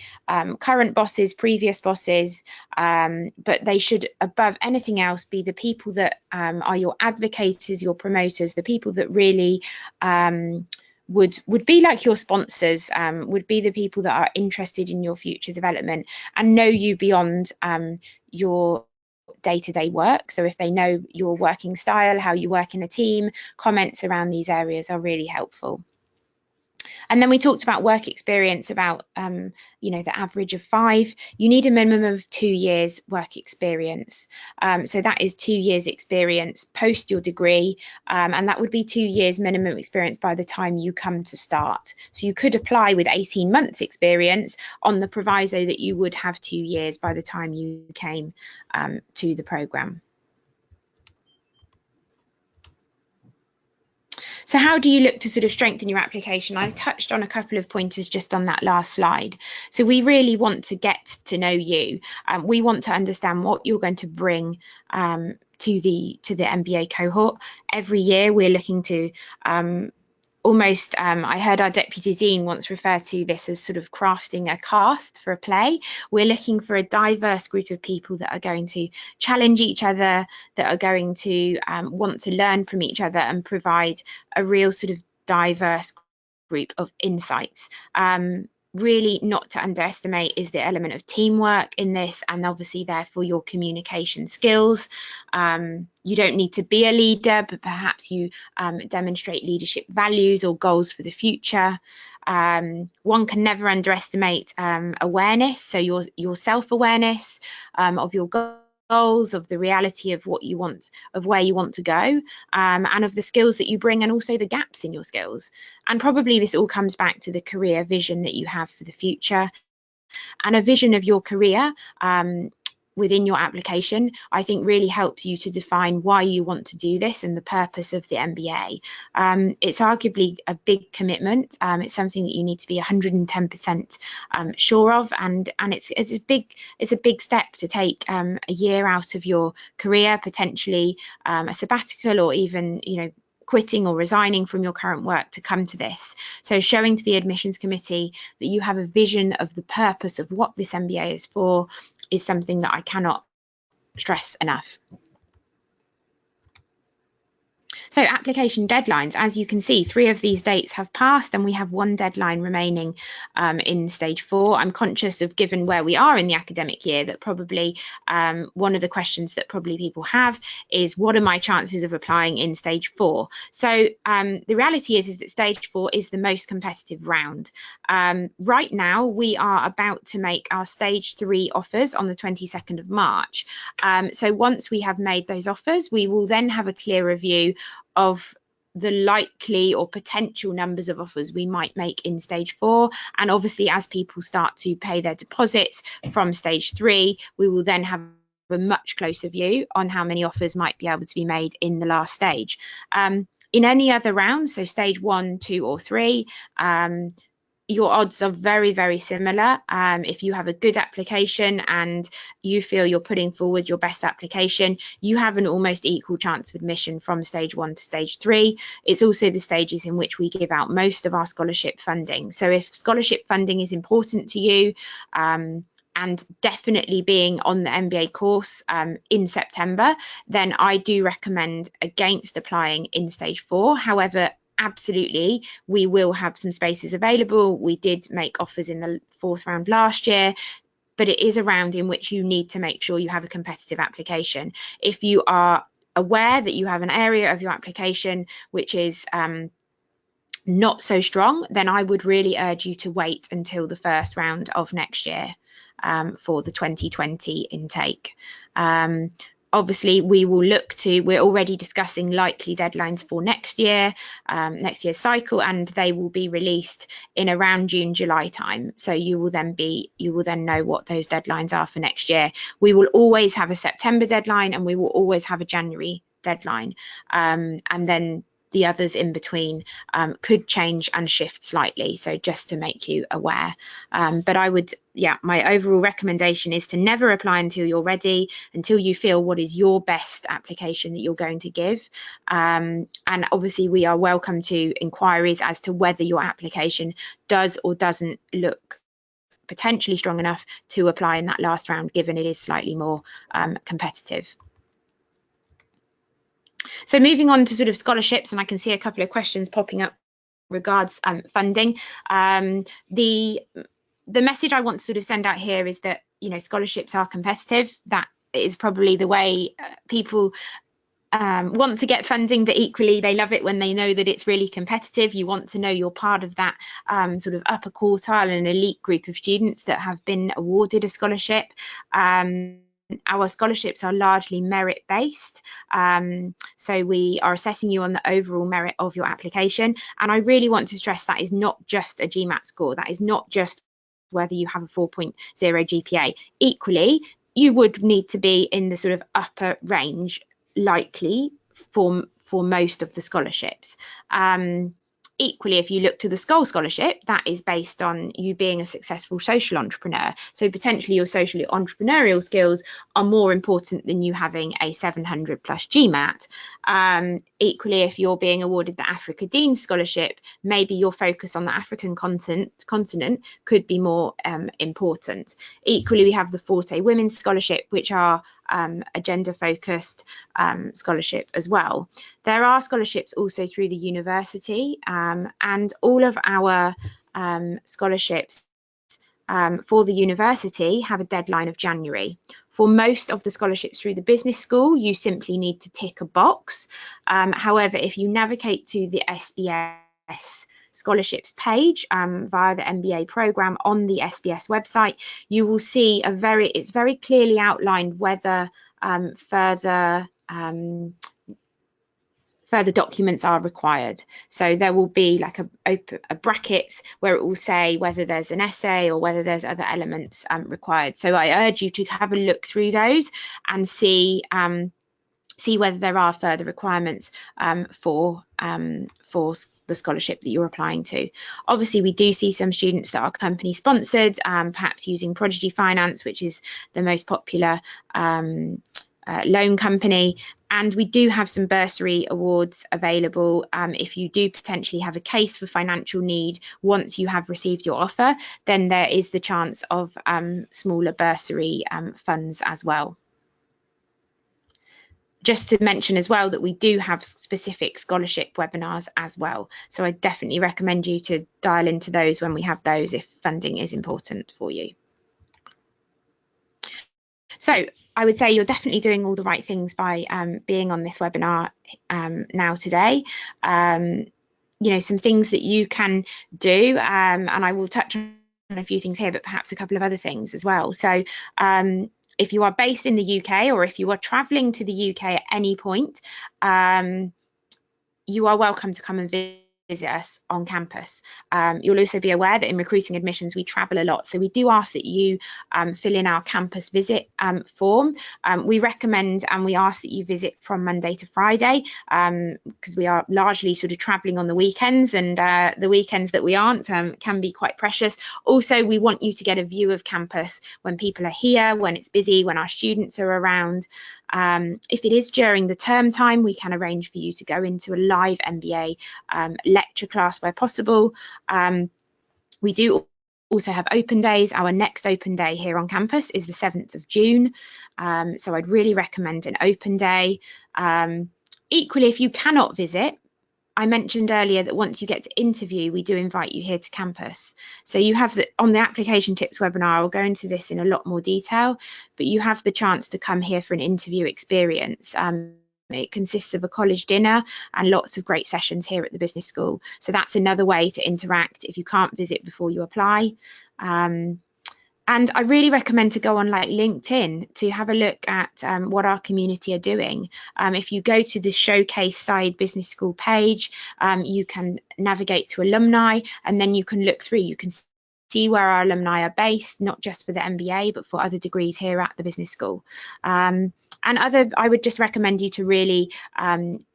current bosses, previous bosses, but they should, above anything else, be the people that are your advocates, your promoters, the people that really would be like your sponsors, would be the people that are interested in your future development and know you beyond your day-to-day work. So if they know your working style, how you work in a team, comments around these areas are really helpful. And then we talked about work experience, about the average of 5. You need a minimum of 2 years work experience. So that is 2 years experience post your degree, and that would be 2 years minimum experience by the time you come to start. So you could apply with 18 months experience on the proviso that you would have 2 years by the time you came to the programme. So how do you look to sort of strengthen your application? I touched on a couple of pointers just on that last slide. So we really want to get to know you. We want to understand what you're going to bring to the MBA cohort. Every year we're looking to I heard our Deputy Dean once refer to this as sort of crafting a cast for a play. We're looking for a diverse group of people that are going to challenge each other, that are going to want to learn from each other and provide a real sort of diverse group of insights. really not to underestimate is the element of teamwork in this, and obviously therefore your communication skills. You don't need to be a leader, but perhaps you demonstrate leadership values or goals for the future. One can never underestimate awareness, so your self-awareness of your goals, of the reality of what you want, of where you want to go, and of the skills that you bring, and also the gaps in your skills. And probably this all comes back to the career vision that you have for the future, and a vision of your career within your application, I think really helps you to define why you want to do this and the purpose of the MBA. It's arguably a big commitment. It's something that you need to be 110% sure of, and it's a big step to take a year out of your career, potentially a sabbatical, or even, you know, quitting or resigning from your current work to come to this. So showing to the admissions committee that you have a vision of the purpose of what this MBA is for is something that I cannot stress enough. So application deadlines, as you can see, 3 of these dates have passed and we have 1 deadline remaining in stage 4. I'm conscious of, given where we are in the academic year, that probably one of the questions that probably people have is, what are my chances of applying in stage 4? So the reality is that stage 4 is the most competitive round. Right now, we are about to make our stage 3 offers on the 22nd of March. So once we have made those offers, we will then have a clearer view of the likely or potential numbers of offers we might make in stage 4. And obviously, as people start to pay their deposits from stage 3, we will then have a much closer view on how many offers might be able to be made in the last stage. In any other round, so stage 1, 2 or 3, your odds are very, very similar. If you have a good application and you feel you're putting forward your best application, you have an almost equal chance of admission from stage 1 to stage 3. It's also the stages in which we give out most of our scholarship funding. So if scholarship funding is important to you, and definitely being on the MBA course in September, then I do recommend against applying in stage 4. However, absolutely, we will have some spaces available. We did make offers in the 4th round last year, but it is a round in which you need to make sure you have a competitive application. If you are aware that you have an area of your application which is not so strong, then I would really urge you to wait until the 1st round of next year for the 2020 intake. Obviously, we will look to, we're already discussing likely deadlines for next year's cycle, and they will be released in around June, July time. So you will then know what those deadlines are for next year. We will always have a September deadline and we will always have a January deadline. And then the others in between could change and shift slightly, so just to make you aware. But I would, my overall recommendation is to never apply until you're ready, until you feel what is your best application that you're going to give. And obviously we are welcome to inquiries as to whether your application does or doesn't look potentially strong enough to apply in that last round, given it is slightly more competitive. So moving on to sort of scholarships, and I can see a couple of questions popping up regards funding. The message I want to sort of send out here is that, you know, scholarships are competitive. That is probably the way people want to get funding, but equally they love it when they know that it's really competitive. You want to know you're part of that sort of upper quartile and elite group of students that have been awarded a scholarship. Our scholarships are largely merit-based, so we are assessing you on the overall merit of your application. And I really want to stress that is not just a GMAT score. That is not just whether you have a 4.0 GPA. Equally, you would need to be in the sort of upper range, likely for most of the scholarships. Equally, if you look to the SCOL scholarship, that is based on you being a successful social entrepreneur. So potentially your social entrepreneurial skills are more important than you having a 700 plus GMAT. Equally, if you're being awarded the Africa Dean scholarship, maybe your focus on the African continent could be more important. Equally, we have the Forte Women's Scholarship, which are a gender-focused scholarship as well. There are scholarships also through the university, and all of our scholarships for the university have a deadline of January. For most of the scholarships through the business school, you simply need to tick a box. However, if you navigate to the SBS scholarships page via the MBA program on the SBS website, you will see it's very clearly outlined whether further documents are required. So there will be like a brackets where it will say whether there's an essay or whether there's other elements required. So I urge you to have a look through those and see whether there are further requirements for the scholarship that you're applying to. Obviously, we do see some students that are company sponsored, perhaps using Prodigy Finance, which is the most popular loan company. And we do have some bursary awards available if you do potentially have a case for financial need. Once you have received your offer, then there is the chance of smaller bursary funds as well. Just to mention as well that we do have specific scholarship webinars as well. So I definitely recommend you to dial into those when we have those if funding is important for you. So I would say you're definitely doing all the right things by being on this webinar now today. You know, some things that you can do, and I will touch on a few things here, but perhaps a couple of other things as well. So if you are based in the UK or if you are travelling to the UK at any point, you are welcome to come and visit us on campus. You'll also be aware that in recruiting admissions we travel a lot, so we do ask that you fill in our campus visit form. We recommend and we ask that you visit from Monday to Friday because we are largely sort of travelling on the weekends, and the weekends that we aren't can be quite precious. Also, we want you to get a view of campus when people are here, when it's busy, when our students are around. If it is during the term time, we can arrange for you to go into a live MBA lecture class where possible. We do also have open days. Our next open day here on campus is the 7th of June. So I'd really recommend an open day. Equally, if you cannot visit, I mentioned earlier that once you get to interview, we do invite you here to campus. So you have on the application tips webinar, I'll go into this in a lot more detail, but you have the chance to come here for an interview experience. It consists of a college dinner and lots of great sessions here at the business school. So that's another way to interact if you can't visit before you apply. And I really recommend to go on like LinkedIn to have a look at what our community are doing. If you go to the Showcase Side Business School page, you can navigate to alumni, and then you can look through. You can see where our alumni are based, not just for the MBA, but for other degrees here at the business school. I would just recommend you to really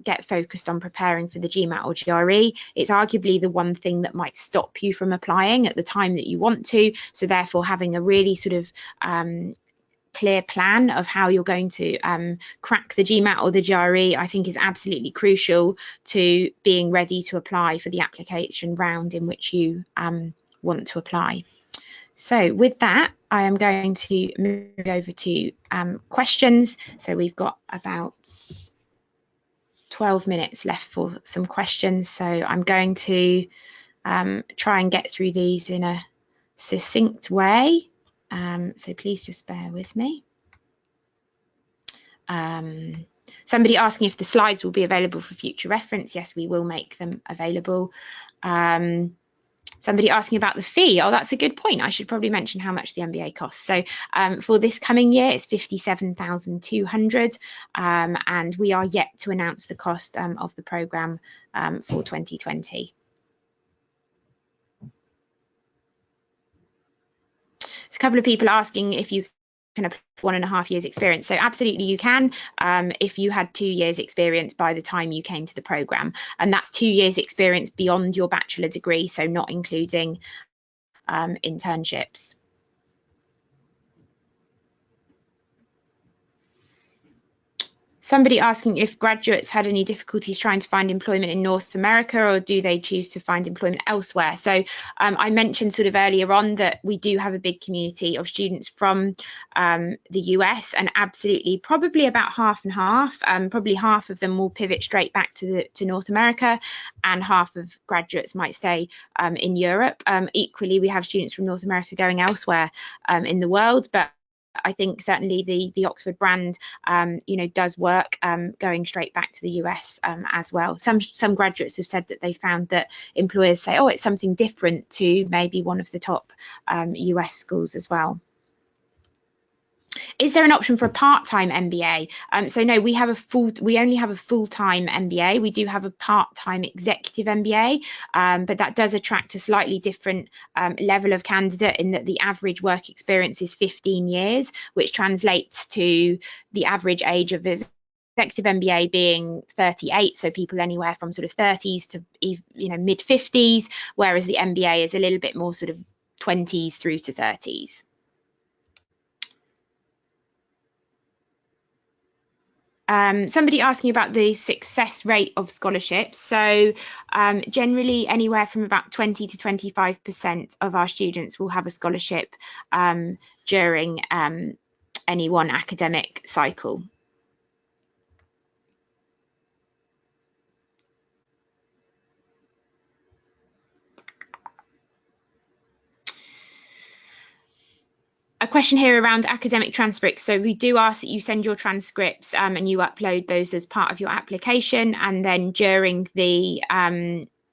get focused on preparing for the GMAT or GRE. It's arguably the one thing that might stop you from applying at the time that you want to. So therefore, having a really sort of clear plan of how you're going to crack the GMAT or the GRE, I think is absolutely crucial to being ready to apply for the application round in which you want to apply. So with that, I am going to move over to questions. So we've got about 12 minutes left for some questions. So I'm going to try and get through these in a succinct way. So please just bear with me. Somebody asking if the slides will be available for future reference. Yes, we will make them available. Somebody asking about the fee. Oh, that's a good point. I should probably mention how much the MBA costs. So for this coming year, it's 57,200, and we are yet to announce the cost of the programme for 2020. So a couple of people asking if you can have 1.5 years experience. So absolutely you can if you had 2 years experience by the time you came to the programme, and that's 2 years experience beyond your bachelor degree, so not including internships. Somebody asking if graduates had any difficulties trying to find employment in North America, or do they choose to find employment elsewhere? So I mentioned sort of earlier on that we do have a big community of students from the US, and absolutely probably about half and half. Probably half of them will pivot straight back to North America, and half of graduates might stay in Europe. Equally, we have students from North America going elsewhere in the world, but I think certainly the Oxford brand, does work going straight back to the US as well. Some graduates have said that they found that employers say, oh, it's something different to maybe one of the top US schools as well. Is there an option for a part-time MBA? So no, we only have a full-time MBA. We do have a part-time executive MBA, but that does attract a slightly different level of candidate in that the average work experience is 15 years, which translates to the average age of executive MBA being 38, so people anywhere from sort of 30s to mid 50s, whereas the MBA is a little bit more sort of 20s through to 30s. Somebody asking about the success rate of scholarships. So generally anywhere from about 20 to 25% of our students will have a scholarship during any one academic cycle. A question here around academic transcripts. So we do ask that you send your transcripts and you upload those as part of your application, and then during the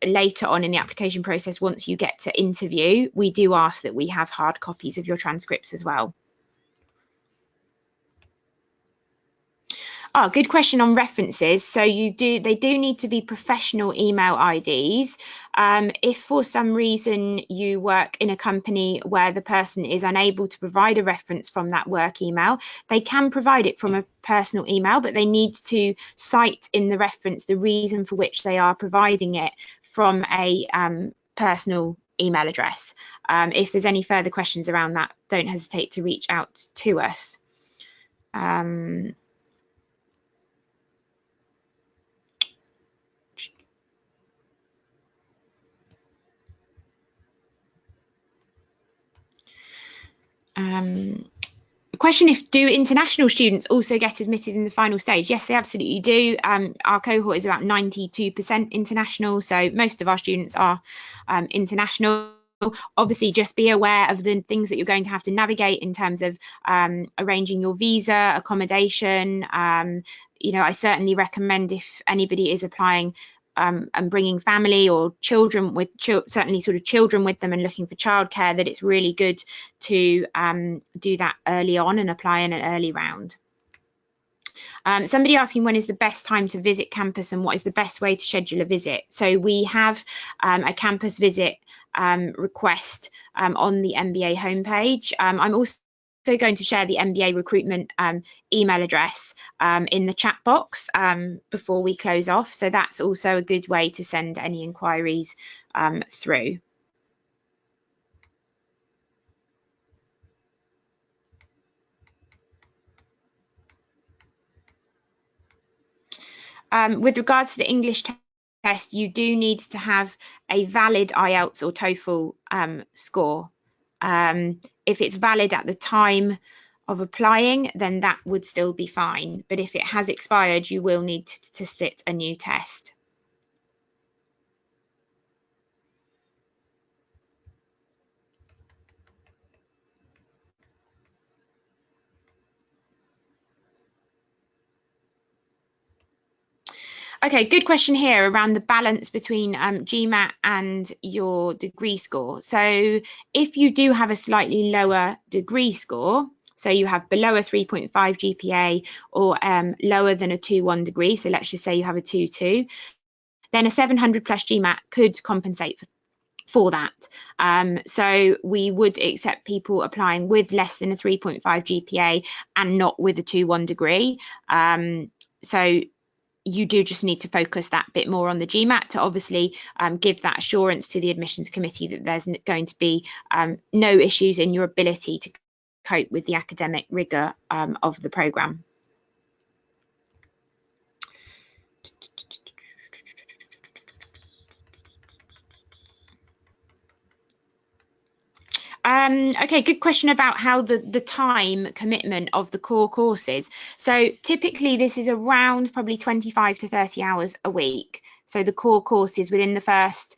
later on in the application process, once you get to interview, we do ask that we have hard copies of your transcripts as well. Oh, good question on references. So they do need to be professional email IDs. If for some reason you work in a company where the person is unable to provide a reference from that work email, they can provide it from a personal email, but they need to cite in the reference the reason for which they are providing it from a personal email address. If there's any further questions around that, don't hesitate to reach out to us. Question: if do international students also get admitted in the final stage? Yes, they absolutely do. Our cohort is about 92% international, so most of our students are international. Obviously, just be aware of the things that you're going to have to navigate in terms of arranging your visa, accommodation. I certainly recommend, if anybody is applying and bringing family or children with certainly sort of children with them and looking for childcare, that it's really good to do that early on and apply in an early round. Somebody asking when is the best time to visit campus and what is the best way to schedule a visit. So we have a campus visit request on the MBA homepage. I'm also going to share the MBA recruitment email address in the chat box before we close off. So that's also a good way to send any inquiries through. With regards to the English test, you do need to have a valid IELTS or TOEFL score. If it's valid at the time of applying, then that would still be fine. But if it has expired, you will need to sit a new test. Okay, good question here around the balance between GMAT and your degree score. So if you do have a slightly lower degree score, so you have below a 3.5 GPA or lower than a 2-1 degree, so let's just say you have a 2-2, then a 700 plus GMAT could compensate for that. So we would accept people applying with less than a 3.5 GPA and not with a 2-1 degree. So you do just need to focus that bit more on the GMAT to obviously give that assurance to the admissions committee that there's going to be no issues in your ability to cope with the academic rigour of the programme. Okay, good question about how the time commitment of the core courses. So typically this is around probably 25 to 30 hours a week. So the core courses within the first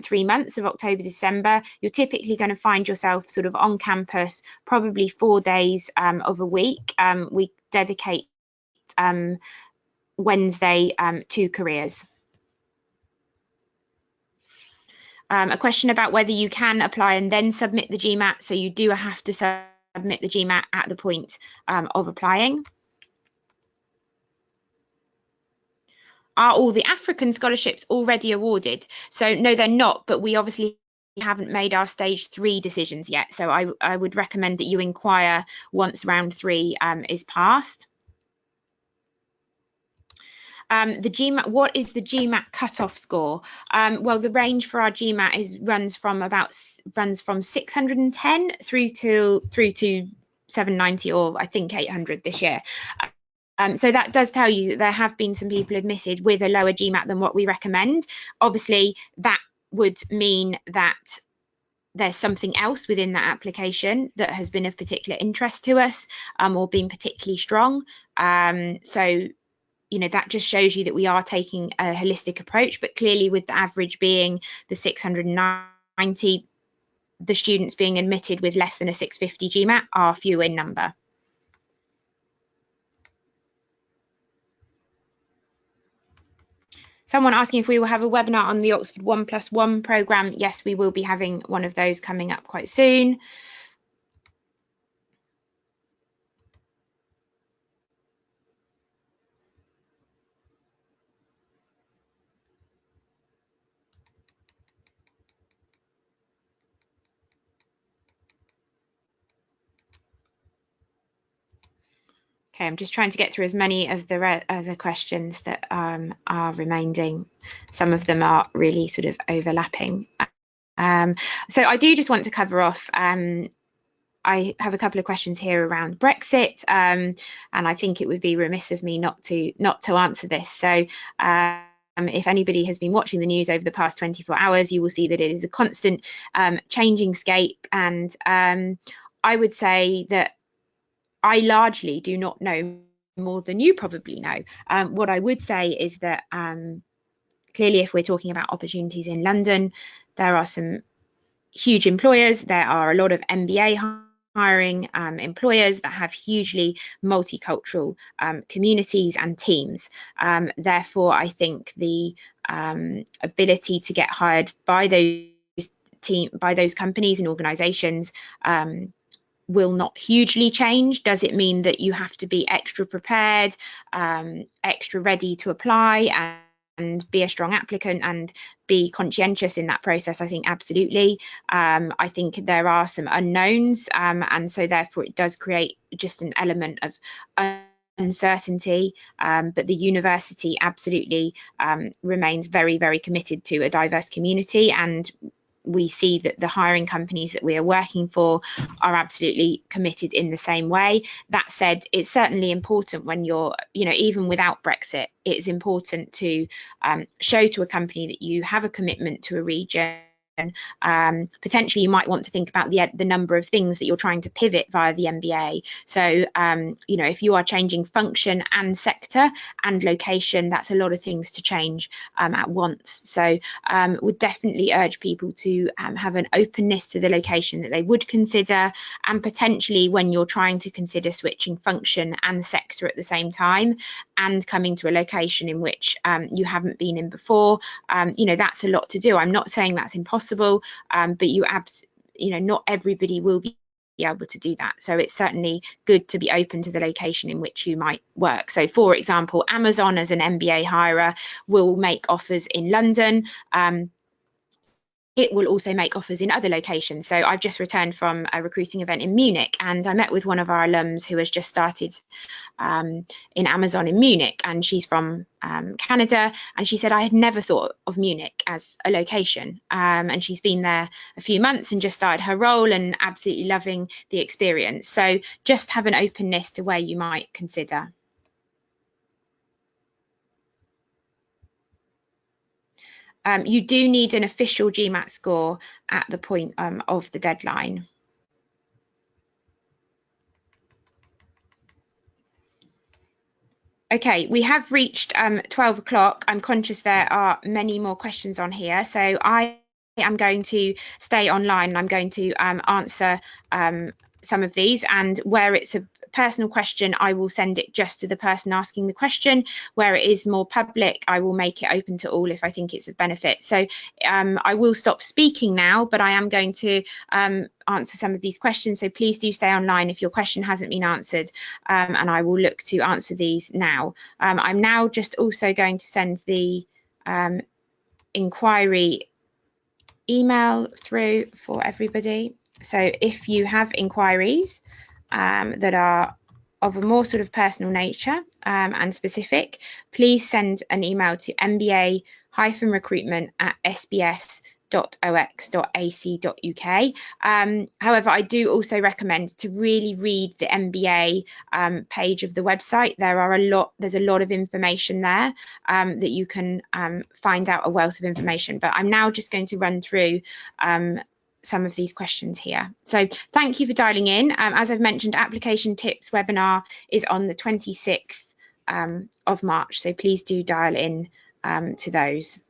3 months of October, December, you're typically going to find yourself sort of on campus, probably 4 days of a week. We dedicate Wednesday to careers. A question about whether you can apply and then submit the GMAT. So you do have to submit the GMAT at the point of applying. Are all the African scholarships already awarded? So no, they're not, but we obviously haven't made our stage 3 decisions yet. So I would recommend that you inquire once round 3 is passed. The GMAT, what is the GMAT cutoff score? Well, the range for our GMAT runs from 610 through to 790, or I think 800 this year. So that does tell you that there have been some people admitted with a lower GMAT than what we recommend. Obviously, that would mean that there's something else within that application that has been of particular interest to us, or been particularly strong. So that just shows you that we are taking a holistic approach, but clearly with the average being the 690, the students being admitted with less than a 650 GMAT are few in number. Someone asking if we will have a webinar on the Oxford 1+1 programme. Yes, we will be having one of those coming up quite soon. Okay, I'm just trying to get through as many of the other questions that are remaining. Some of them are really sort of overlapping. So I do just want to cover off. I have a couple of questions here around Brexit, and I think it would be remiss of me not to answer this. So if anybody has been watching the news over the past 24 hours, you will see that it is a constant changing scape, and I would say that I largely do not know more than you probably know. What I would say is that clearly, if we're talking about opportunities in London, there are some huge employers. There are a lot of MBA hiring employers that have hugely multicultural communities and teams. Therefore, I think the ability to get hired by those companies and organisations will not hugely change. Does it mean that you have to be extra prepared, extra ready to apply and be a strong applicant and be conscientious in that process? I think absolutely. I think there are some unknowns, and so therefore it does create just an element of uncertainty, but the university absolutely remains very, very committed to a diverse community, and we see that the hiring companies that we are working for are absolutely committed in the same way. That said, it's certainly important when you're, even without Brexit, it's important to show to a company that you have a commitment to a region. Potentially you might want to think about the number of things that you're trying to pivot via the MBA. So if you are changing function and sector and location, that's a lot of things to change at once. So would definitely urge people to have an openness to the location that they would consider, and potentially when you're trying to consider switching function and sector at the same time and coming to a location in which you haven't been in before, that's a lot to do. I'm not saying that's impossible, but not everybody will be able to do that. So it's certainly good to be open to the location in which you might work. So for example, Amazon as an MBA hirer will make offers in London. It will also make offers in other locations. So I've just returned from a recruiting event in Munich, and I met with one of our alums who has just started in Amazon in Munich, and she's from Canada, and she said, I had never thought of Munich as a location, and she's been there a few months and just started her role and absolutely loving the experience. So just have an openness to where you might consider. You do need an official GMAT score at the point of the deadline. Okay, we have reached 12 o'clock. I'm conscious there are many more questions on here, so I am going to stay online and I'm going to answer some of these, and where it's a personal question, I will send it just to the person asking the question. Where it is more public, I will make it open to all if I think it's of benefit. So I will stop speaking now, but I am going to answer some of these questions. So please do stay online if your question hasn't been answered, and I will look to answer these now. I'm now just also going to send the inquiry email through for everybody. So if you have inquiries that are of a more sort of personal nature and specific, please send an email to mba-recruitment@sbs.ox.ac.uk. However, I do also recommend to really read the MBA page of the website. There's a lot of information there that you can find out a wealth of information. But I'm now just going to run through some of these questions here. So thank you for dialing in. As I've mentioned, application tips webinar is on the 26th of March. So please do dial in to those.